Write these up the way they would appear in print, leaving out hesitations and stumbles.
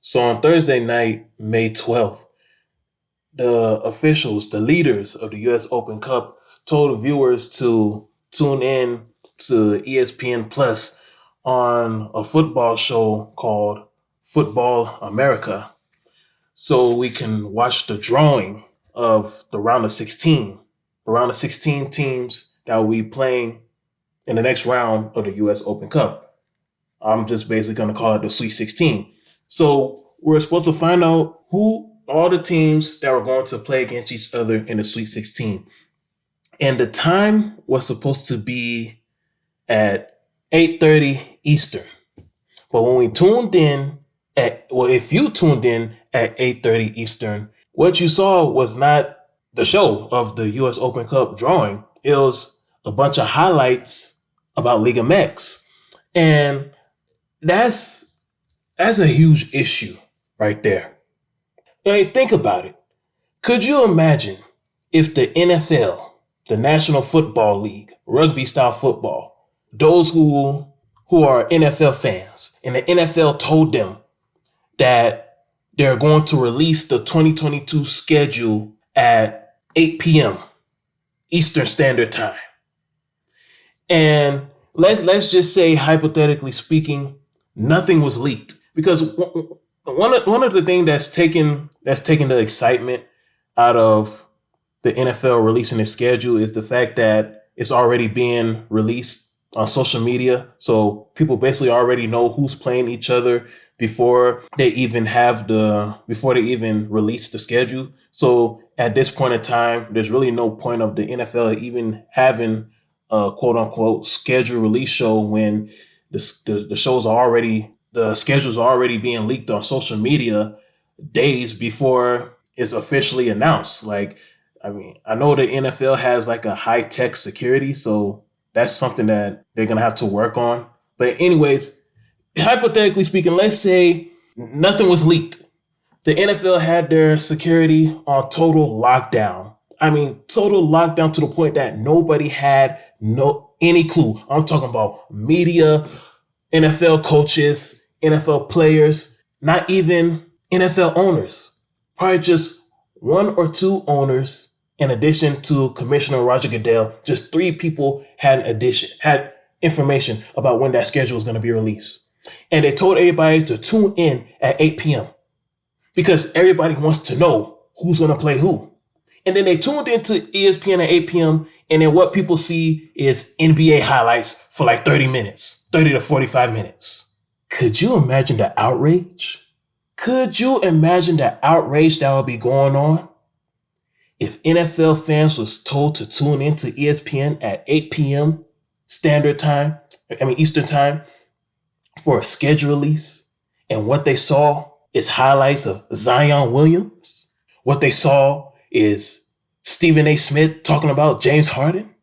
So on Thursday night, May 12th, the officials, the leaders of the US Open Cup, told the viewers to tune in to ESPN Plus on a football show called Football America so we can watch the drawing of the round of 16, the round of 16 teams that will be playing in the next round of the US Open Cup. I'm just basically going to call it the Sweet 16. So we're supposed to find out who all the teams that were going to play against each other in the Sweet 16. And the time was supposed to be at 8:30 Eastern. But when we tuned in if you tuned in at 8:30 Eastern, what you saw was not the show of the US Open Cup drawing. It was a bunch of highlights about Liga Mx. And that's a huge issue right there. I mean, think about it. Could you imagine if the NFL, the National Football League, rugby style football, those who are NFL fans, and the NFL told them that they're going to release the 2022 schedule at 8 p.m. Eastern Standard Time. And let's just say, hypothetically speaking, nothing was leaked, because one of the things that's taking the excitement out of the NFL releasing its schedule is the fact that it's already being released on social media. So people basically already know who's playing each other before they even release the schedule. So at this point in time, there's really no point of the NFL even having a quote unquote schedule release show when the schedule's already being leaked on social media days before it's officially announced. Like, I mean, I know the NFL has like a high tech security, so that's something that they're going to have to work on. But anyways, hypothetically speaking, let's say nothing was leaked. The NFL had their security on total lockdown. I mean, total lockdown to the point that nobody had any clue. I'm talking about media, NFL coaches, NFL players, not even NFL owners. Probably just one or two owners. In addition to Commissioner Roger Goodell, just three people had information about when that schedule was going to be released. And they told everybody to tune in at 8 p.m. because everybody wants to know who's going to play who. And then they tuned into ESPN at 8 p.m. And then what people see is NBA highlights for like 30 to 45 minutes. Could you imagine the outrage? Could you imagine the outrage that would be going on if NFL fans was told to tune into ESPN at 8 p.m. Eastern time for a schedule release, and what they saw is highlights of Zion Williams? What they saw is Stephen A. Smith talking about James Harden?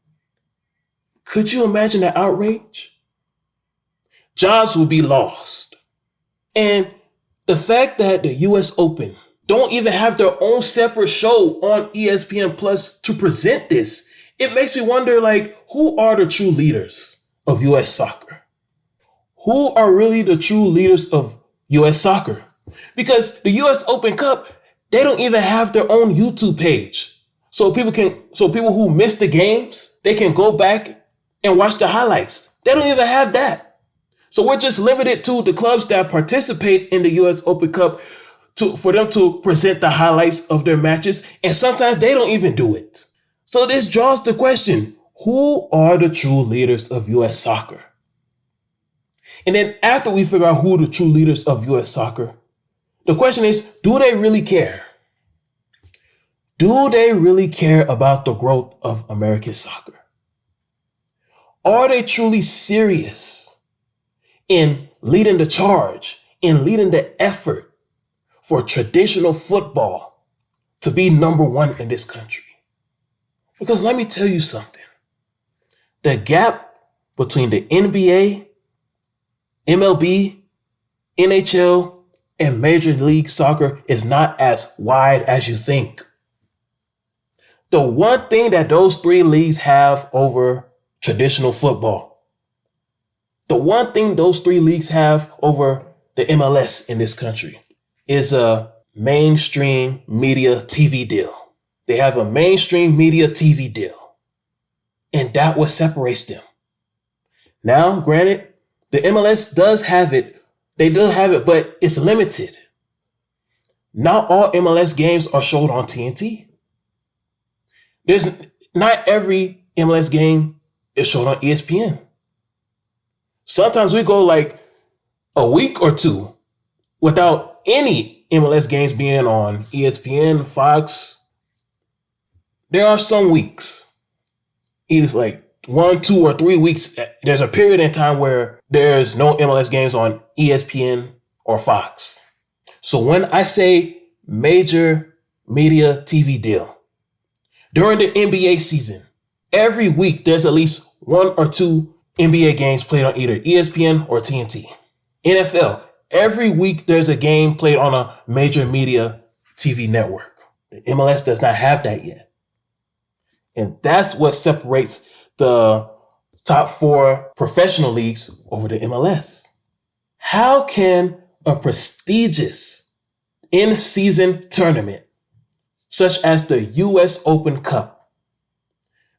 Could you imagine the outrage? Jobs will be lost. And the fact that the US Open don't even have their own separate show on ESPN Plus to present this, it makes me wonder, like, who are the true leaders of US soccer? Who are really the true leaders of US soccer? Because the US Open Cup, they don't even have their own YouTube page. So people who miss the games, they can go back and watch the highlights. They don't even have that. So we're just limited to the clubs that participate in the US Open Cup for them to present the highlights of their matches. And sometimes they don't even do it. So this draws the question, who are the true leaders of US soccer? And then after we figure out who the true leaders of US soccer, the question is, do they really care? Do they really care about the growth of American soccer? Are they truly serious in leading the charge, in leading the effort for traditional football to be number one in this country? Because let me tell you something. The gap between the NBA, MLB, NHL, and Major League Soccer is not as wide as you think. The one thing that those three leagues have over traditional football, the one thing those three leagues have over the MLS in this country, is a mainstream media TV deal. They have a mainstream media TV deal. And that what separates them. Now, granted, the MLS does have it. They do have it, but it's limited. Not all MLS games are showed on TNT. There's not every MLS game is shown on ESPN. Sometimes we go like a week or two without any MLS games being on ESPN, Fox. There are some weeks. It is like 1, 2, or 3 weeks. There's a period in time where there's no MLS games on ESPN or Fox. So when I say major media TV deal, during the NBA season, every week there's at least 1 or 2 NBA games played on either ESPN or TNT. NFL, every week there's a game played on a major media TV network. The MLS does not have that yet. And that's what separates the top 4 professional leagues over the MLS. How can a prestigious in-season tournament, such as the US Open Cup,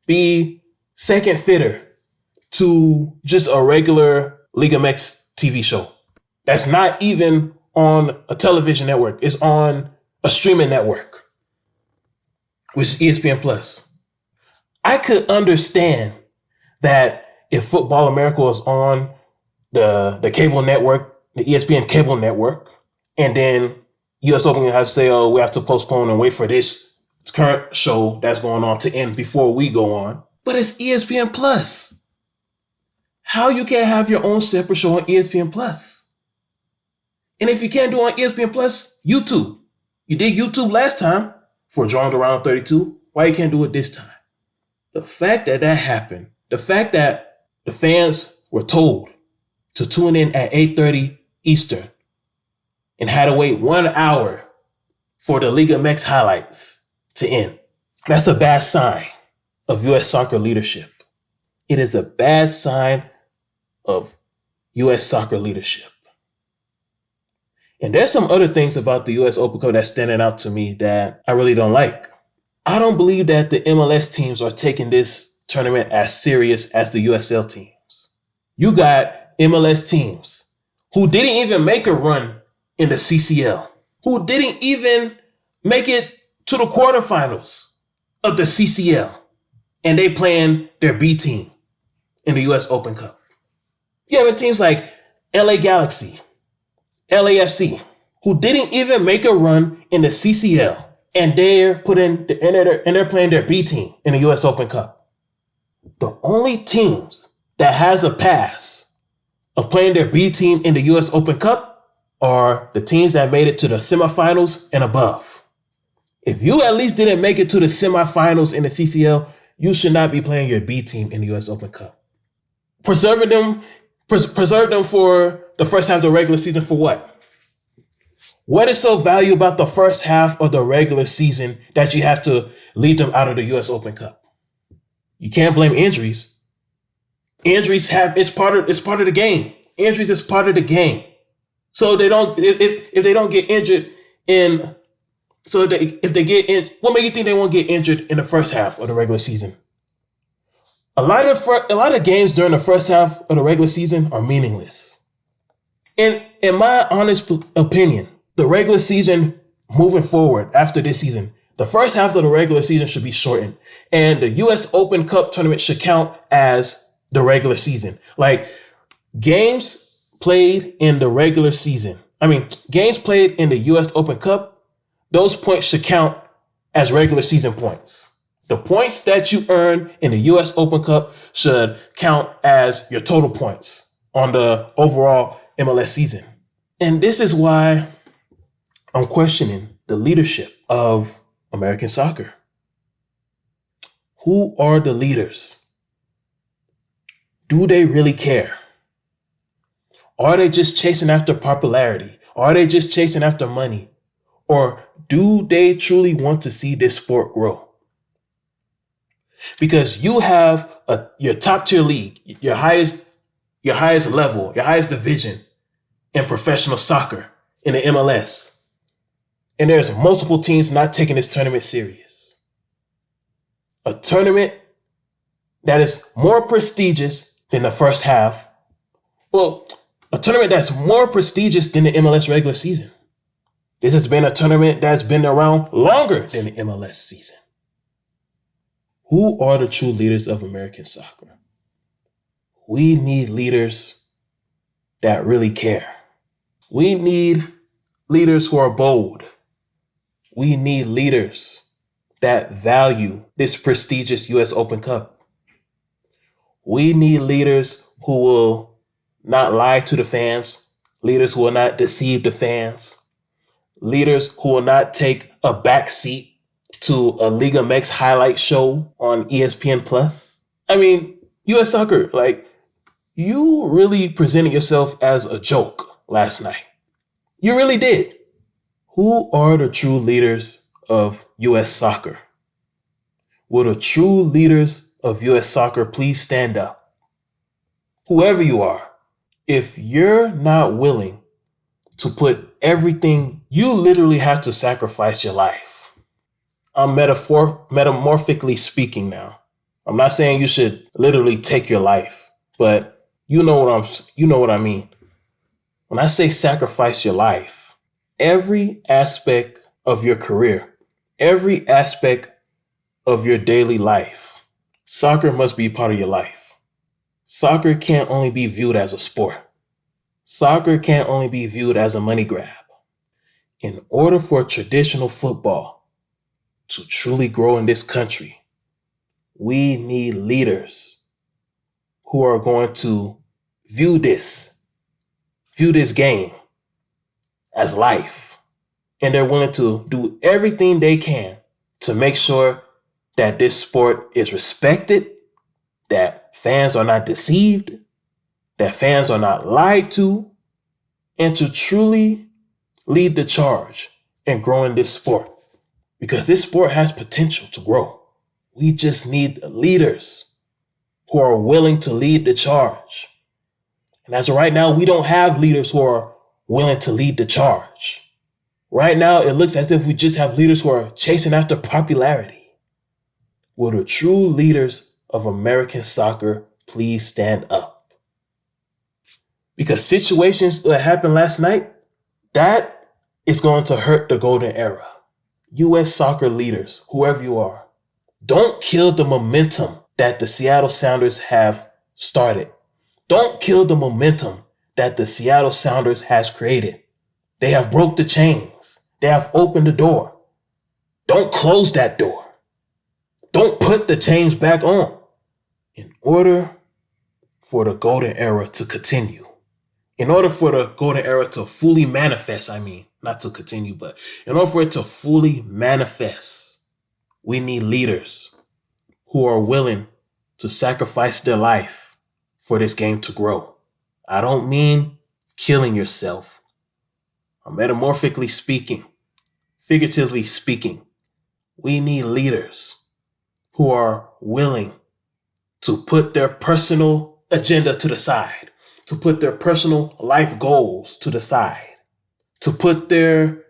be second fiddle to just a regular Liga Mx TV show? That's not even on a television network. It's on a streaming network, which is ESPN Plus. I could understand that if Football America was on the cable network, the ESPN cable network, and then US Open has to say, oh, we have to postpone and wait for this current show that's going on to end before we go on. But it's ESPN Plus. How you can't have your own separate show on ESPN Plus? And if you can't do it on ESPN Plus, YouTube. You did YouTube last time for Drawing to Round 32. Why you can't do it this time? The fact that that happened, the fact that the fans were told to tune in at 8:30 Eastern and had to wait 1 hour for the Liga Mx highlights to end, that's a bad sign of U.S. soccer leadership. It is a bad sign of U.S. soccer leadership. And there's some other things about the U.S. Open Cup that's standing out to me that I really don't like. I don't believe that the MLS teams are taking this tournament as serious as the USL teams. You got MLS teams who didn't even make a run in the CCL, who didn't even make it to the quarterfinals of the CCL, and they playing their B team in the US Open Cup. You have teams like LA Galaxy, LAFC, who didn't even make a run in the CCL, and they're playing their B team in the US Open Cup. The only teams that has a pass of playing their B team in the US Open Cup are the teams that made it to the semifinals and above. If you at least didn't make it to the semifinals in the CCL, you should not be playing your B team in the US Open Cup. Preserve them for the first half of the regular season for what? What is so valuable about the first half of the regular season that you have to leave them out of the US Open Cup? You can't blame injuries. Injuries it's part of the game. Injuries is part of the game. So if they don't get injured what makes you think they won't get injured in the first half of the regular season? A lot of games during the first half of the regular season are meaningless. In my honest opinion, the regular season moving forward after this season, the first half of the regular season should be shortened, and the US Open Cup tournament should count as the regular season. Like games played in the regular season, games played in the US Open Cup, those points should count as regular season points. The points that you earn in the US Open Cup should count as your total points on the overall MLS season. And this is why I'm questioning the leadership of American soccer. Who are the leaders? Do they really care? Are they just chasing after popularity? Are they just chasing after money? Or do they truly want to see this sport grow? Because you have your top tier league, your highest level, your highest division in professional soccer in the MLS. And there's multiple teams not taking this tournament serious. A tournament that is more prestigious than the first half. Well, a tournament that's more prestigious than the MLS regular season. This has been a tournament that's been around longer than the MLS season. Who are the true leaders of American soccer? We need leaders that really care. We need leaders who are bold. We need leaders that value this prestigious U.S. Open Cup. We need leaders who will not lie to the fans, leaders who will not deceive the fans, leaders who will not take a back seat to a Liga Mx highlight show on ESPN+. I mean, U.S. soccer, you really presented yourself as a joke last night. You really did. Who are the true leaders of U.S. soccer? Will the true leaders of U.S. soccer please stand up? Whoever you are, if you're not willing to put everything, you literally have to sacrifice your life. I'm metamorphically speaking now. I'm not saying you should literally take your life, but you know what I mean. When I say sacrifice your life, every aspect of your career, every aspect of your daily life, soccer must be part of your life. Soccer can't only be viewed as a sport. Soccer can't only be viewed as a money grab. In order for traditional football to truly grow in this country, we need leaders who are going to view this game as life. And they're willing to do everything they can to make sure that this sport is respected, that fans are not deceived, that fans are not lied to, and to truly lead the charge in growing this sport. Because this sport has potential to grow. We just need leaders who are willing to lead the charge. And as of right now, we don't have leaders who are willing to lead the charge. Right now, it looks as if we just have leaders who are chasing after popularity. Will the true leaders of American soccer please stand up? Because situations that happened last night, that is going to hurt the golden era. U.S. soccer leaders, whoever you are, don't kill the momentum that the Seattle Sounders have started. Don't kill the momentum that the Seattle Sounders has created. They have broke the chains. They have opened the door. Don't close that door. Don't put the chains back on. In order for the golden era to continue, in order for the golden era to fully manifest, not to continue, but in order for it to fully manifest, we need leaders who are willing to sacrifice their life for this game to grow. I don't mean killing yourself. I'm metamorphically speaking, figuratively speaking. We need leaders who are willing to put their personal agenda to the side, to put their personal life goals to the side, to put their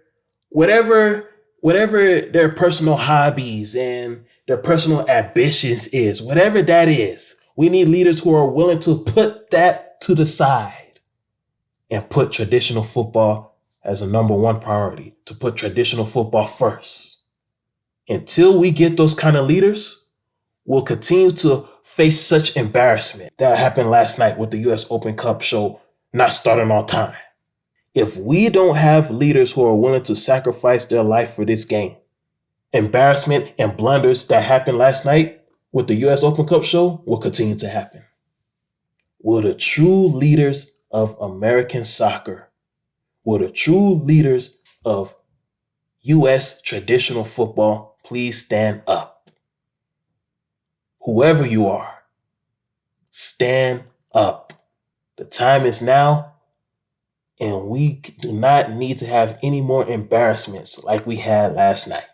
whatever their personal hobbies and their personal ambitions is, whatever that is. We need leaders who are willing to put that to the side and put traditional football as a number one priority, to put traditional football first. Until we get those kind of leaders, we'll continue to face such embarrassment that happened last night with the U.S. Open Cup show not starting on time. If we don't have leaders who are willing to sacrifice their life for this game, embarrassment and blunders that happened last night with the U.S. Open Cup show will continue to happen. Will the true leaders of American soccer, will the true leaders of U.S. traditional football please stand up? Whoever you are, stand up. The time is now, and we do not need to have any more embarrassments like we had last night.